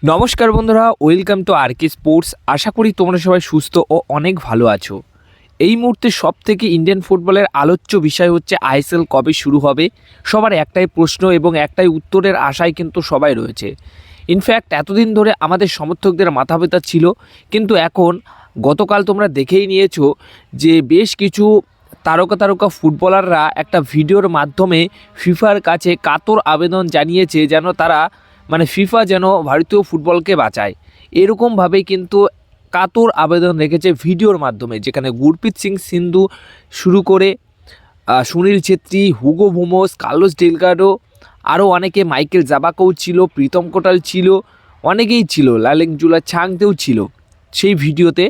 নমস্কার বন্ধুরা, welcome to আরকে sports. আশা করি তোমরা সবাই সুস্থ ও অনেক ভালো আছো। এই মুহূর্তে সবথেকে ইন্ডিয়ান ফুটবলের আলোচ্য বিষয় হচ্ছে আইএসএল কবে শুরু হবে। সবার একটাই প্রশ্ন এবং একটাই উত্তরের আশায় কিন্তু সবাই রয়েছে। ইনফ্যাক্ট এতদিন ধরে আমাদের সমর্থকদের মাথা ব্যথা ছিল, কিন্তু এখন গতকাল তোমরা দেখেই নিয়েছো যে বেশ কিছু তারকা ফুটবলাররা একটা ভিডিওর মাধ্যমে ফিফার কাছে কাতর আবেদন জানিয়েছে যেন তারা ফিফা যেন ভারতীয় ফুটবলকে বাঁচায়। এরকমভাবে কিন্তু কাতর আবেদন রেখেছে ভিডিওর মাধ্যমে, যেখানে গুরপ্রীত সিং সিন্ধু শুরু করে Sunil Chhetri, Hugo Boumous, Carlos Delgado, আরও অনেকে, মাইকেল জাবাকও ছিল, প্রীতম কোটাল ছিল, অনেকেই ছিল, লালেংজুলা ছাংতেও ছিল সেই ভিডিওতে।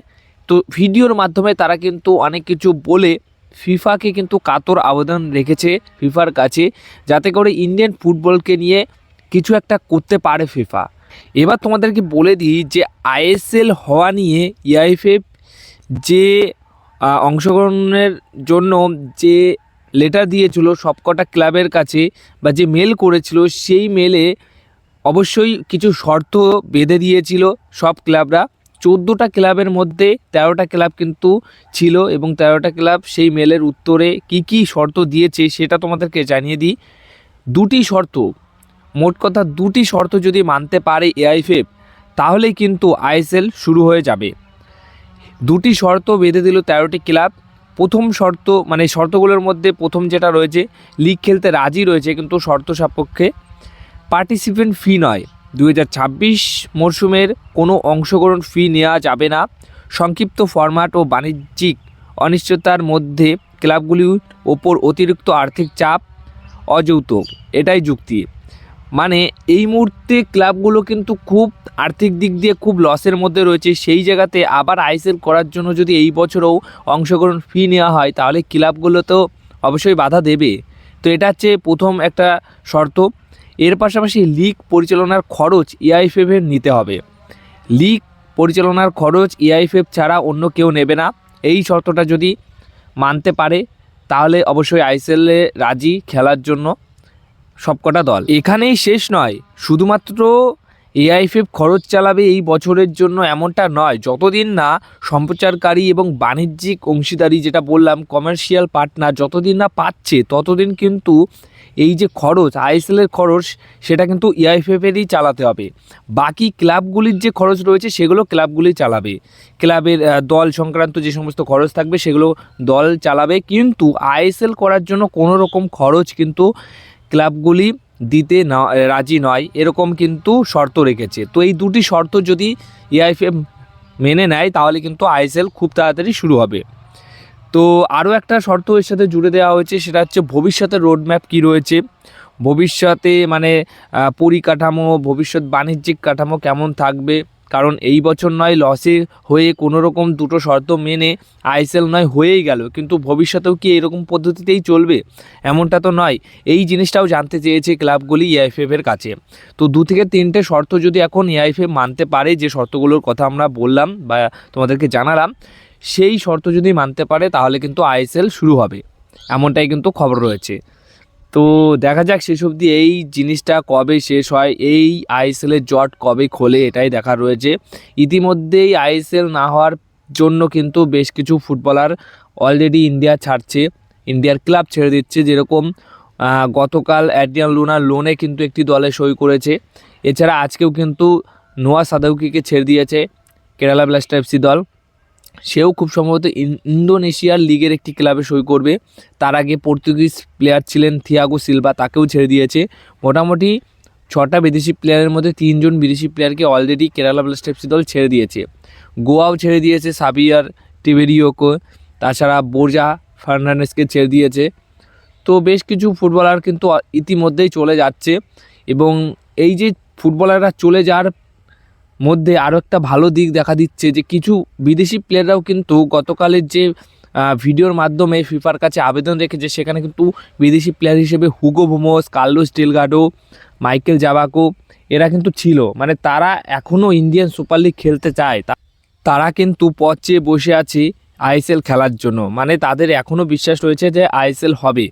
তো ভিডিওর মাধ্যমে তারা কিন্তু অনেক কিছু বলে ফিফাকে কিন্তু কাতর আবেদন রেখেছে ফিফার কাছে, যাতে করে ইন্ডিয়ান ফুটবলকে নিয়ে কিছু একটা করতে পারে ফিফা। এবার তোমাদেরকে বলে দিই যে আইএসএল হওয়া নিয়ে এআইএফএফ যে অংশগ্রহণের জন্য যে লেটার দিয়েছিল সবকটা ক্লাবের কাছে, বা যে মেল করেছিল, সেই মেলে অবশ্যই কিছু শর্ত বেঁধে দিয়েছিল সব ক্লাবরা। 14টা ক্লাবের মধ্যে 13টা ক্লাব কিন্তু ছিল, এবং 13টা ক্লাব সেই মেলের উত্তরে কি শর্ত দিয়েছে সেটা তোমাদেরকে জানিয়ে দিই। দুটি শর্ত, মোট কথা দুটি শর্ত যদি মানতে পারে এআইএফএফ, তাহলে কিন্তু আইএসএল শুরু হয়ে যাবে। দুটি শর্ত বেঁধে দিল 13টি ক্লাব। প্রথম শর্ত, শর্তগুলোর মধ্যে প্রথম যেটা রয়েছে, লিগ খেলতে রাজি রয়েছে, কিন্তু শর্ত সাপেক্ষে পার্টিসিপেন্ট ফি নয়। 2026 মরশুমের কোনো অংশগ্রহণ ফি নেওয়া যাবে না। সংক্ষিপ্ত ফরম্যাট ও বাণিজ্যিক অনিশ্চয়তার মধ্যে ক্লাবগুলির ওপর অতিরিক্ত আর্থিক চাপ অযৌতুক, এটাই যুক্তি। এই মুহূর্তে ক্লাবগুলো কিন্তু খুব আর্থিক দিক দিয়ে খুব লসের মধ্যে রয়েছে। সেই জায়গাতে আবার আইএসএল করার জন্য যদি এই বছরও অংশগ্রহণ ফি নেওয়া হয়, তাহলে ক্লাবগুলো তো অবশ্যই বাধা দেবে। তো এটা হচ্ছে প্রথম একটা শর্ত। এর পাশাপাশি লিগ পরিচালনার খরচ এআইএফএফের নিতে হবে। লিগ পরিচালনার খরচ এআইএফএফ ছাড়া অন্য কেউ নেবে না। এই শর্তটা যদি মানতে পারে, তাহলে অবশ্যই আইএসএলে রাজি খেলার জন্য সবকটা দল। এখানেই শেষ নয়, শুধুমাত্র এআইএফএফ খরচ চালাবে এই বছরের জন্য এমনটা নয়। যতদিন না সম্প্রচারকারী এবং বাণিজ্যিক অংশীদারি, যেটা বললাম কমার্শিয়াল পার্টনার, যতদিন না পাচ্ছে, ততদিন কিন্তু এই যে খরচ, আইএসএলের খরচ, সেটা কিন্তু এআইএফএফেরই চালাতে হবে। বাকি ক্লাবগুলির যে খরচ রয়েছে সেগুলো ক্লাবগুলি চালাবে। ক্লাবের দল সংক্রান্ত যে সমস্ত খরচ থাকবে সেগুলো দল চালাবে, কিন্তু আইএসএল করার জন্য কোনো রকম খরচ কিন্তু ক্লাবগুলি দিতে না রাজি নয়, এরকম কিন্তু শর্ত রেখেছে। তো এই দুটি শর্ত যদি এআইএফএফ মেনে নেয়, তাহলে কিন্তু আইএসএল খুব তাড়াতাড়ি শুরু হবে। তো আরও একটা শর্ত এর সাথে জুড়ে দেওয়া হয়েছে, সেটা হচ্ছে ভবিষ্যতের রোডম্যাপ কী রয়েছে, ভবিষ্যতে পরিকাঠামো, ভবিষ্যৎ বাণিজ্যিক কাঠামো কেমন থাকবে। কারণ এই বছর নয় লসে হয়ে কোনো রকম দুটো শর্ত মেনে আইএসএল নয় হয়েই গেল, কিন্তু ভবিষ্যতেও কি এরকম পদ্ধতিতেই চলবে? এমনটা তো নয়। এই জিনিসটাও জানতে চেয়েছে ক্লাবগুলি এআইএফএফের কাছে। তো 2 থেকে 3টে শর্ত যদি এখন এআইএফএফ মানতে পারে, যে শর্তগুলোর কথা আমরা বললাম বা তোমাদেরকে জানালাম, সেই শর্ত যদি মানতে পারে, তাহলে কিন্তু আইএসএল শুরু হবে, এমনটাই কিন্তু খবর রয়েছে। তো দেখা যাক শেষ অবধি এই জিনিসটা কবে শেষ হয়, এই আইএসএলের জট কবে খোলে, এটাই দেখার রয়েছে। ইতিমধ্যেই আইএসএল না হওয়ার জন্য কিন্তু বেশ কিছু ফুটবলার অলরেডি ইন্ডিয়া ছাড়ছে, ইন্ডিয়ার ক্লাব ছেড়ে দিচ্ছে। যেরকম গতকাল অ্যাড্রিয়ান লুনা লোনে কিন্তু একটি দলে সই করেছে। এছাড়া আজকেও কিন্তু নোয়া সাদাউকিকে ছেড়ে দিয়েছে কেরালা ব্লাস্টার এফসি দল। সেও খুব সম্ভবত ইন্দোনেশিয়ার লিগের একটি ক্লাবে সই করবে। তার আগে পর্তুগিজ প্লেয়ার ছিলেন থিয়াগো সিলভা, তাকেও ছেড়ে দিয়েছে। মোটামুটি 6টা বিদেশি প্লেয়ারের মধ্যে 3 জন বিদেশি প্লেয়ারকে অলরেডি কেরালা ব্লাস্টার এফসি দল ছেড়ে দিয়েছে। গোয়াও ছেড়ে দিয়েছে সাবিয়ার টিবেরিওকে, তাছাড়া বোর্জা ফার্নান্ডেসকে ছেড়ে দিয়েছে। তো বেশ কিছু ফুটবলার কিন্তু ইতিমধ্যেই চলে যাচ্ছে, এবং এই যে ফুটবলাররা চলে যাওয়ার মধ্যে আরও একটা ভালো দিক দেখা দিচ্ছে, যে কিছু বিদেশি প্লেয়াররাও কিন্তু গতকালের যে ভিডিওর মাধ্যমে ফিফার কাছে আবেদন রেখেছে, সেখানে কিন্তু বিদেশি প্লেয়ার হিসেবে Hugo Boumous, Carlos Delgado, Michael জাবাকো, এরা কিন্তু ছিল। তারা এখনও ইন্ডিয়ান সুপার লিগ খেলতে চায়, তারা কিন্তু পথ চেয়ে বসে আছে আইএসএল খেলার জন্য। তাদের এখনও বিশ্বাস রয়েছে যে আইএসএল হবে।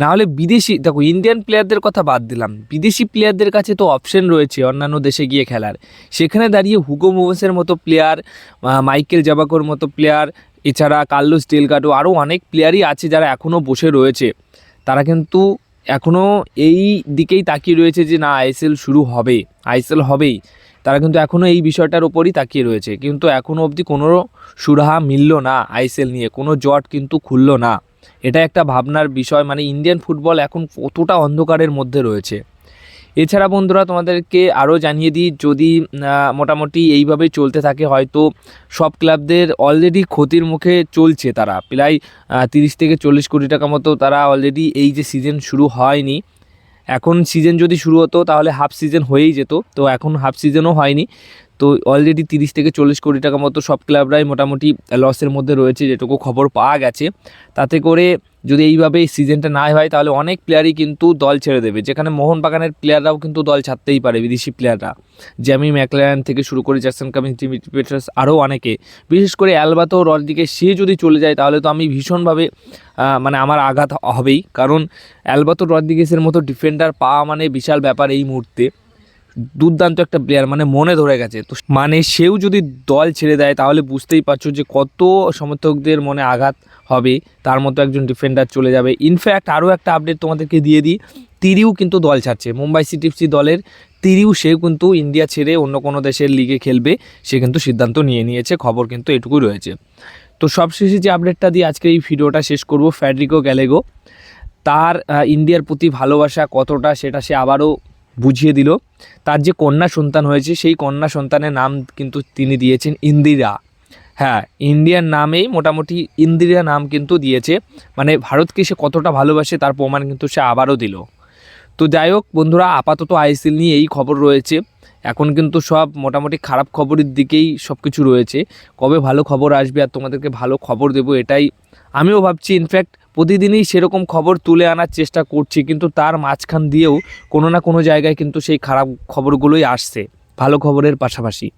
নাহলে বিদেশি, দেখো ইন্ডিয়ান প্লেয়ারদের কথা বাদ দিলাম, বিদেশি প্লেয়ারদের কাছে তো অপশন রয়েছে অন্যান্য দেশে গিয়ে খেলার। সেখানে দাঁড়িয়ে হুগো মোভেসের মতো প্লেয়ার, মাইকেল জাবাকোর মতো প্লেয়ার, এছাড়া কার্লোস ডেলগাডো, আরও অনেক প্লেয়ারই আছে যারা এখনও বসে রয়েছে। তারা কিন্তু এখনও এই দিকেই তাকিয়ে রয়েছে যে না আইএসএল শুরু হবে, আইএসএল হবেই। তারা কিন্তু এখনও এই বিষয়টার ওপরই তাকিয়ে রয়েছে, কিন্তু এখনও অবধি কোনো সুরাহা মিলল না আইএসএল নিয়ে, কোনো জট কিন্তু খুলল না। এটা একটা ভাবনার বিষয়, মানে ইন্ডিয়ান ফুটবল এখন কতটা অন্ধকারের মধ্যে রয়েছে। এছাড়া বন্ধুরা তোমাদেরকে আরও জানিয়ে দিই, যদি মোটামুটি এইভাবেই চলতে থাকে হয়তো সব ক্লাবদের অলরেডি ক্ষতির মুখে চলছে। তারা প্রায় 30 থেকে 40 কোটি টাকা মতো তারা অলরেডি, এই যে সিজন শুরু হয়নি, এখন সিজন যদি শুরু হতো তাহলে হাফ সিজন হয়েই যেত, তো এখন হাফ সিজনও হয়নি। তো অলরেডি 30 থেকে 40 কোটি টাকা মতো সব ক্লাবরাই মোটামুটি লসের মধ্যে রয়েছে, যেটুকু খবর পাওয়া গেছে। তাতে করে যদি এইভাবে সিজনটা না হয় তাহলে অনেক প্লেয়ারই কিন্তু দল ছেড়ে দেবে, যেখানে মোহনবাগানের প্লেয়াররাও কিন্তু দল ছাড়তেই পারে, বিদেশি প্লেয়াররা, জ্যামি ম্যাকলারেন থেকে শুরু করে জ্যাকসন কামিন্স, ডিমিট্রি পেট্রাস, আরও অনেকে, বিশেষ করে অ্যালবাতো রড্রিগেজ, সে যদি চলে যায় তাহলে তো আমি ভীষণভাবে মানে আমার আঘাত হবেই, কারণ অ্যালবাতো রড্রিগেজের মতো ডিফেন্ডার পাওয়া মানে বিশাল ব্যাপার এই মুহূর্তে। দুর্দান্ত একটা প্লেয়ার, মানে মনে ধরে গেছে। তো মানে সেও যদি দল ছেড়ে দেয় তাহলে বুঝতেই পারছো যে কত সমর্থকদের মনে আঘাত হবে, তার মতো একজন ডিফেন্ডার চলে যাবে। ইনফ্যাক্ট আরও একটা আপডেট তোমাদেরকে দিয়ে দিই, তিরিও কিন্তু দল ছাড়ছে, মুম্বাই সিটি এফসি দলের তিরিও, সেও কিন্তু ইন্ডিয়া ছেড়ে অন্য কোনো দেশের লিগে খেলবে, সে কিন্তু সিদ্ধান্ত নিয়ে নিয়েছে। খবর কিন্তু এটুকুই রয়েছে। তো সবশেষে যে আপডেটটা দিয়ে আজকে এই ভিডিওটা শেষ করব, ফেডরিকো গ্যালেগো তার ইন্ডিয়ার প্রতি ভালোবাসা কতটা সেটা সে আবারও বুঝিয়ে দিল। তার যে কন্যা সন্তান হয়েছে সেই কন্যা সন্তানের নাম কিন্তু তিনি দিয়েছেন ইন্দিরা। হ্যাঁ, ইন্ডিয়ার নামেই মোটামুটি ইন্দিরা নাম কিন্তু দিয়েছে, মানে ভারতকে সে কতটা ভালোবাসে তার প্রমাণ কিন্তু সে আবারও দিল। তো যাই হোক বন্ধুরা, আপাতত আইএসএল নিয়ে এই খবর রয়েছে। এখন কিন্তু সব মোটামুটি খারাপ খবরের দিকেই সব কিছু রয়েছে। কবে ভালো খবর আসবে আর তোমাদেরকে ভালো খবর দেবো এটাই আমিও ভাবছি। ইনফ্যাক্ট প্রতিদিনই সেরকম খবর তুলে আনার চেষ্টা করছি, কিন্তু তার মাঝখান দিয়েও কোনো না কোনো জায়গায় কিন্তু সেই খারাপ খবরগুলোই আসছে ভালো খবরের পাশাপাশি।